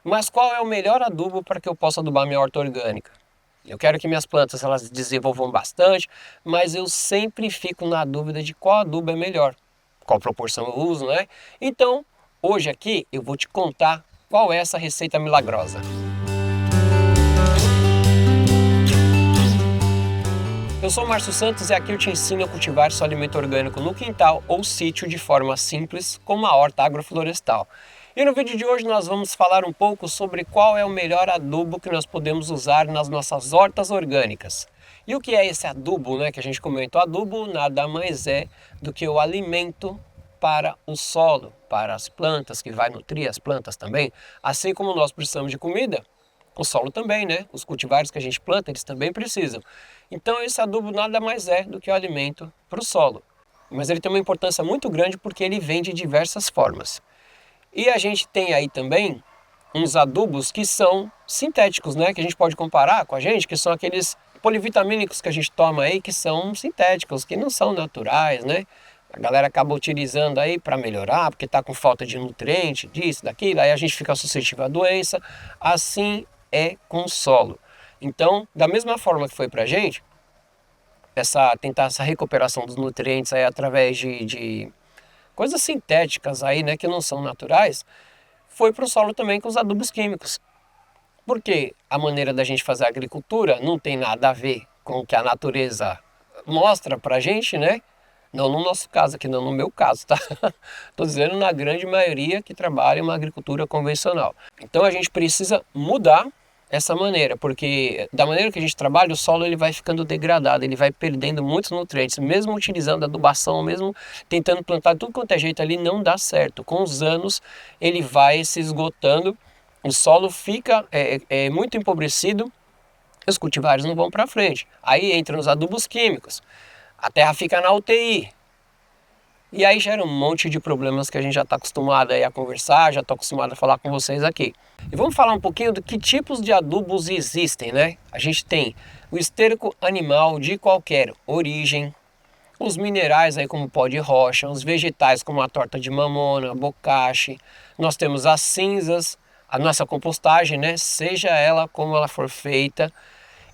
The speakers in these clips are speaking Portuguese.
Mas qual é o melhor adubo para que eu possa adubar minha horta orgânica? Eu quero que minhas plantas elas desenvolvam bastante, mas eu sempre fico na dúvida de qual adubo é melhor, qual proporção eu uso, né? Então, hoje aqui eu vou te contar qual é essa receita milagrosa. Eu sou o Márcio Santos e aqui eu te ensino a cultivar seu alimento orgânico no quintal ou sítio de forma simples, com uma horta agroflorestal. E no vídeo de hoje nós vamos falar um pouco sobre qual é o melhor adubo que nós podemos usar nas nossas hortas orgânicas. E o que é esse adubo, né, que a gente comenta? O adubo nada mais é do que o alimento para o solo, para as plantas, que vai nutrir as plantas também. Assim como nós precisamos de comida, o solo também, né? Os cultivares que a gente planta, eles também precisam. Então esse adubo nada mais é do que o alimento para o solo. Mas ele tem uma importância muito grande porque ele vem de diversas formas. E a gente tem aí também uns adubos que são sintéticos, né? Que a gente pode comparar com a gente, que são aqueles polivitamínicos que a gente toma aí, que são sintéticos, que não são naturais, né? A galera acaba utilizando aí para melhorar, porque está com falta de nutriente, disso, daquilo, aí a gente fica suscetível à doença. Assim é com o solo. Então, da mesma forma que foi para a gente, tentar essa recuperação dos nutrientes aí através de coisas sintéticas aí, né, que não são naturais, foi para o solo também com os adubos químicos. Porque a maneira da gente fazer a agricultura não tem nada a ver com o que a natureza mostra para a gente, né? Não no nosso caso aqui, não no meu caso, tá? Estou dizendo na grande maioria que trabalha uma agricultura convencional. Então a gente precisa mudar essa maneira, porque da maneira que a gente trabalha, o solo ele vai ficando degradado, ele vai perdendo muitos nutrientes, mesmo utilizando adubação, mesmo tentando plantar tudo quanto é jeito ali, não dá certo. Com os anos ele vai se esgotando, o solo fica muito empobrecido, os cultivares não vão para frente. Aí entram os adubos químicos, a terra fica na UTI. E aí gera um monte de problemas que a gente já está acostumado aí a conversar, já estou acostumado a falar com vocês aqui. E vamos falar um pouquinho do que tipos de adubos existem, né? A gente tem o esterco animal de qualquer origem, os minerais aí como pó de rocha, os vegetais como a torta de mamona, bocache, nós temos as cinzas, a nossa compostagem, né? Seja ela como ela for feita.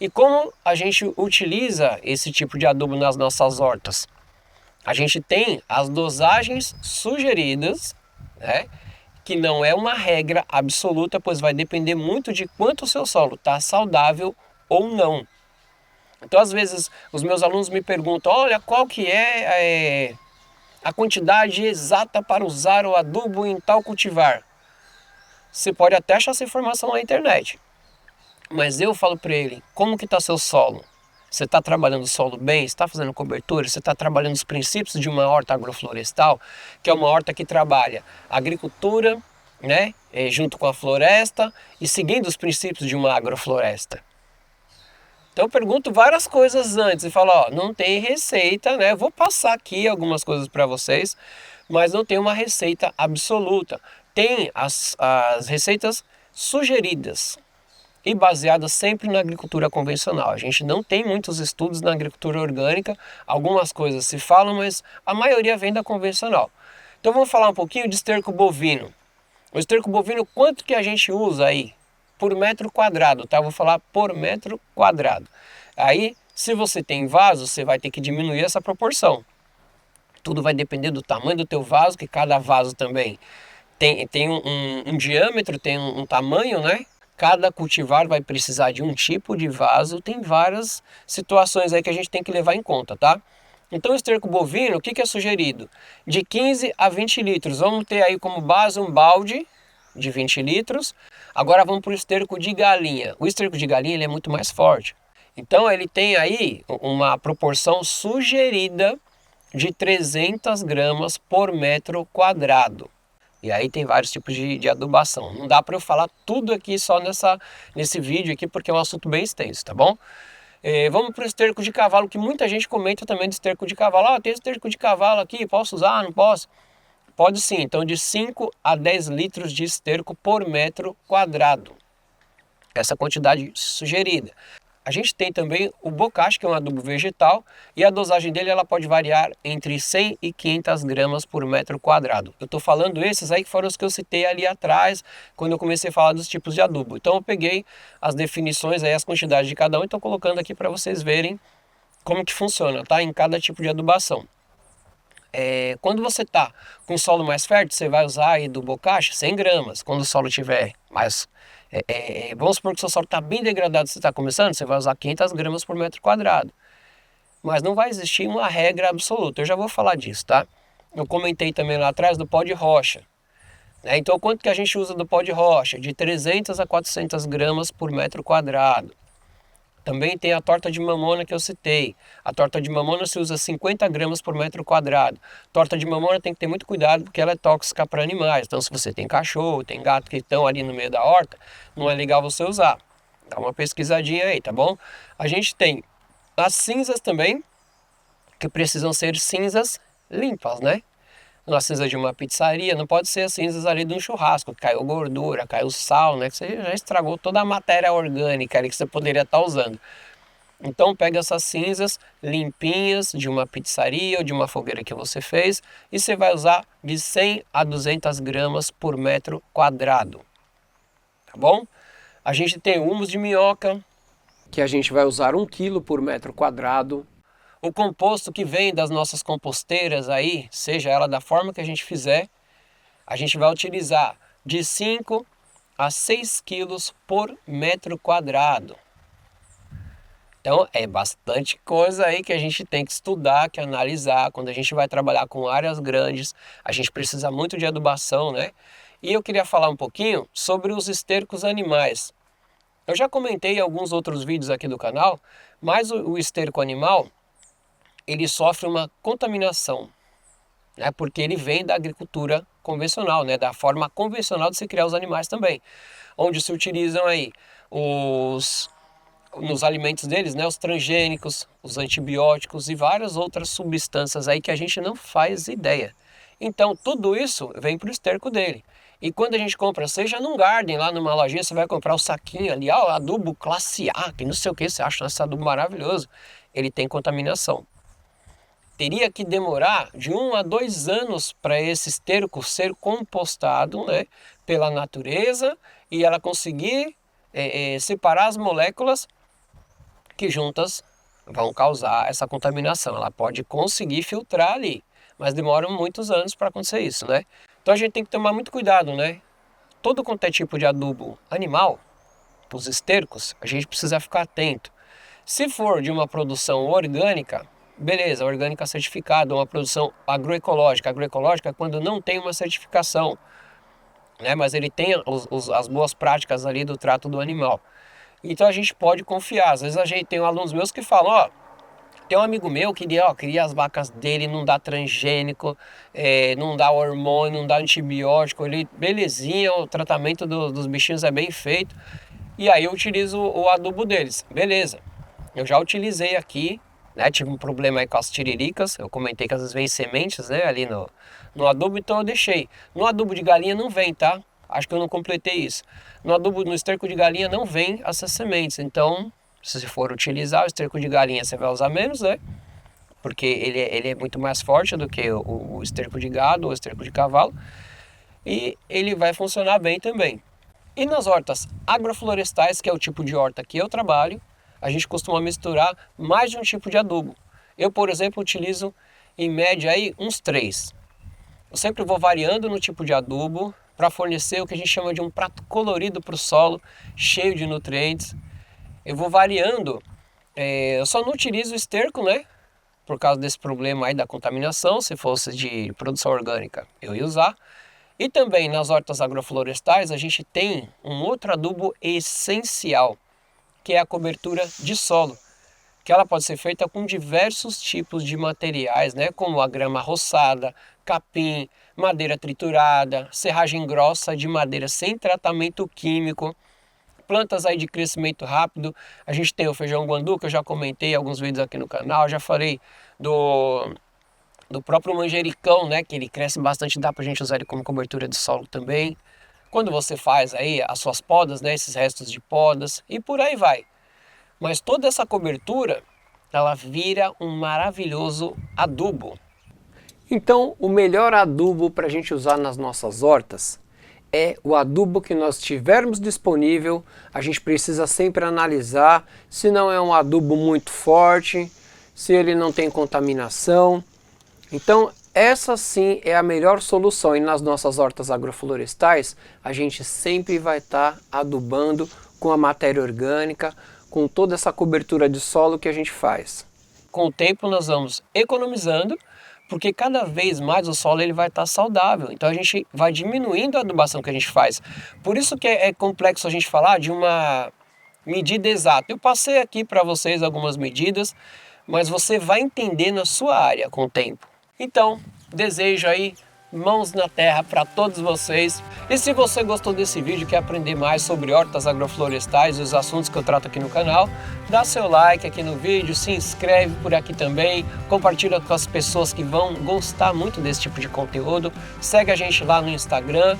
E como a gente utiliza esse tipo de adubo nas nossas hortas? A gente tem as dosagens sugeridas, né? Que não é uma regra absoluta, pois vai depender muito de quanto o seu solo está saudável ou não. Então, às vezes, os meus alunos me perguntam, olha, qual que é a quantidade exata para usar o adubo em tal cultivar? Você pode até achar essa informação na internet, mas eu falo para ele, como que está seu solo? Você está trabalhando o solo bem? Está fazendo cobertura? Você está trabalhando os princípios de uma horta agroflorestal, que é uma horta que trabalha agricultura, né, junto com a floresta e seguindo os princípios de uma agrofloresta. Então eu pergunto várias coisas antes e falo, ó, não tem receita, né? Eu vou passar aqui algumas coisas para vocês, mas não tem uma receita absoluta. Tem as receitas sugeridas e baseadas sempre na agricultura convencional. A gente não tem muitos estudos na agricultura orgânica, algumas coisas se falam, mas a maioria vem da convencional. Então vamos falar um pouquinho de esterco bovino. O esterco bovino, quanto que a gente usa aí? Por metro quadrado, tá? Vou falar por metro quadrado. Aí, se você tem vaso, você vai ter que diminuir essa proporção. Tudo vai depender do tamanho do teu vaso, que cada vaso também tem um diâmetro, tem um tamanho, né? Cada cultivar vai precisar de um tipo de vaso, tem várias situações aí que a gente tem que levar em conta, tá? Então o esterco bovino, o que é sugerido? De 15 a 20 litros, vamos ter aí como base um balde de 20 litros. Agora vamos para o esterco de galinha. O esterco de galinha ele é muito mais forte. Então ele tem aí uma proporção sugerida de 300 gramas por metro quadrado. E aí tem vários tipos de adubação. Não dá para eu falar tudo aqui só nesse vídeo aqui, porque é um assunto bem extenso, tá bom? Vamos para o esterco de cavalo, que muita gente comenta também do esterco de cavalo. Ah, tem esterco de cavalo aqui, posso usar? Não posso? Pode sim, então de 5 a 10 litros de esterco por metro quadrado. Essa quantidade sugerida. A gente tem também o bocashi, que é um adubo vegetal, e a dosagem dele ela pode variar entre 100 e 500 gramas por metro quadrado. Eu estou falando esses aí que foram os que eu citei ali atrás, quando eu comecei a falar dos tipos de adubo. Então eu peguei as definições, aí, as quantidades de cada um, e estou colocando aqui para vocês verem como que funciona, tá? Em cada tipo de adubação. Quando você está com solo mais fértil, você vai usar aí do bocashi 100 gramas. Quando o solo tiver mais... vamos supor que o seu solo está bem degradado, você está começando, você vai usar 500 gramas por metro quadrado. Mas não vai existir uma regra absoluta, eu já vou falar disso, tá? Eu comentei também lá atrás do pó de rocha. Então, quanto que a gente usa do pó de rocha? De 300 a 400 gramas por metro quadrado. Também tem a torta de mamona que eu citei. A torta de mamona se usa 50 gramas por metro quadrado. Torta de mamona tem que ter muito cuidado porque ela é tóxica para animais. Então se você tem cachorro, tem gato que estão ali no meio da horta, não é legal você usar. Dá uma pesquisadinha aí, tá bom? A gente tem as cinzas também, que precisam ser cinzas limpas, né? Na cinza de uma pizzaria, não pode ser as cinzas ali de um churrasco, que caiu gordura, caiu sal, né? Que você já estragou toda a matéria orgânica ali que você poderia estar usando. Então pega essas cinzas limpinhas de uma pizzaria ou de uma fogueira que você fez e você vai usar de 100 a 200 gramas por metro quadrado, tá bom? A gente tem humus de minhoca, que a gente vai usar 1 quilo por metro quadrado. O composto que vem das nossas composteiras aí, seja ela da forma que a gente fizer, a gente vai utilizar de 5 a 6 quilos por metro quadrado. Então é bastante coisa aí que a gente tem que estudar, que analisar. Quando a gente vai trabalhar com áreas grandes, a gente precisa muito de adubação, né? E eu queria falar um pouquinho sobre os estercos animais. Eu já comentei em alguns outros vídeos aqui do canal, mas o esterco animal, ele sofre uma contaminação, né? Porque ele vem da agricultura convencional, né? Da forma convencional de se criar os animais também, onde se utilizam aí nos alimentos deles, né, os transgênicos, os antibióticos e várias outras substâncias aí que a gente não faz ideia. Então tudo isso vem para o esterco dele. E quando a gente compra, seja num garden, lá numa lojinha, você vai comprar o saquinho ali, ó, adubo classe A, que não sei o que, você acha esse adubo maravilhoso, ele tem contaminação. Teria que demorar de 1 a 2 anos para esse esterco ser compostado, né, pela natureza e ela conseguir separar as moléculas que juntas vão causar essa contaminação. Ela pode conseguir filtrar ali, mas demora muitos anos para acontecer isso, né? Então a gente tem que tomar muito cuidado, né? Todo quanto é tipo de adubo animal, os estercos, a gente precisa ficar atento. Se for de uma produção orgânica, beleza, orgânica certificada, uma produção agroecológica. Agroecológica é quando não tem uma certificação, né? Mas ele tem as boas práticas ali do trato do animal. Então a gente pode confiar. Às vezes a gente tem alunos meus que falam, ó, tem um amigo meu que cria as vacas dele, não dá transgênico, não dá hormônio, não dá antibiótico, ele, belezinha, o tratamento dos bichinhos é bem feito. E aí eu utilizo o adubo deles, beleza. Eu já utilizei aqui, né, tive um problema aí com as tiriricas, eu comentei que às vezes vem sementes, né, ali no adubo, então eu deixei. No adubo de galinha não vem, tá? Acho que eu não completei isso. No adubo, no esterco de galinha não vem essas sementes, então se você for utilizar o esterco de galinha você vai usar menos, né? Porque ele é muito mais forte do que o esterco de gado ou o esterco de cavalo e ele vai funcionar bem também. E nas hortas agroflorestais, que é o tipo de horta que eu trabalho, a gente costuma misturar mais de um tipo de adubo. Eu, por exemplo, utilizo em média aí uns 3. Eu sempre vou variando no tipo de adubo para fornecer o que a gente chama de um prato colorido para o solo, cheio de nutrientes. Eu vou variando, eu só não utilizo esterco, né? Por causa desse problema aí da contaminação. Se fosse de produção orgânica, eu ia usar. E também nas hortas agroflorestais a gente tem um outro adubo essencial, que é a cobertura de solo, que ela pode ser feita com diversos tipos de materiais, né? Como a grama roçada, capim, madeira triturada, serragem grossa de madeira sem tratamento químico, plantas aí de crescimento rápido. A gente tem o feijão guandu, que eu já comentei em alguns vídeos aqui no canal, já falei do próprio manjericão, né, que ele cresce bastante, dá pra gente usar ele como cobertura de solo também. Quando você faz aí as suas podas, né, esses restos de podas e por aí vai. mas toda essa cobertura ela vira um maravilhoso adubo. Então, o melhor adubo para a gente usar nas nossas hortas é o adubo que nós tivermos disponível. A gente precisa sempre analisar se não é um adubo muito forte, se ele não tem contaminação. Então, essa sim é a melhor solução, e nas nossas hortas agroflorestais a gente sempre vai estar adubando com a matéria orgânica, com toda essa cobertura de solo que a gente faz. Com o tempo nós vamos economizando, porque cada vez mais o solo ele vai estar saudável, então a gente vai diminuindo a adubação que a gente faz. Por isso que é complexo a gente falar de uma medida exata. Eu passei aqui para vocês algumas medidas, mas você vai entender na sua área com o tempo. Então, desejo aí mãos na terra para todos vocês. E se você gostou desse vídeo e quer aprender mais sobre hortas agroflorestais e os assuntos que eu trato aqui no canal, dá seu like aqui no vídeo, se inscreve por aqui também, compartilha com as pessoas que vão gostar muito desse tipo de conteúdo, segue a gente lá no Instagram.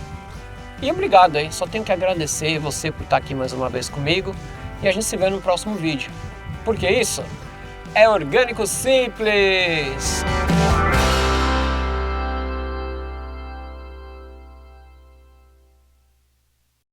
E obrigado aí, só tenho que agradecer você por estar aqui mais uma vez comigo, e a gente se vê no próximo vídeo. Porque isso é Orgânico Simples!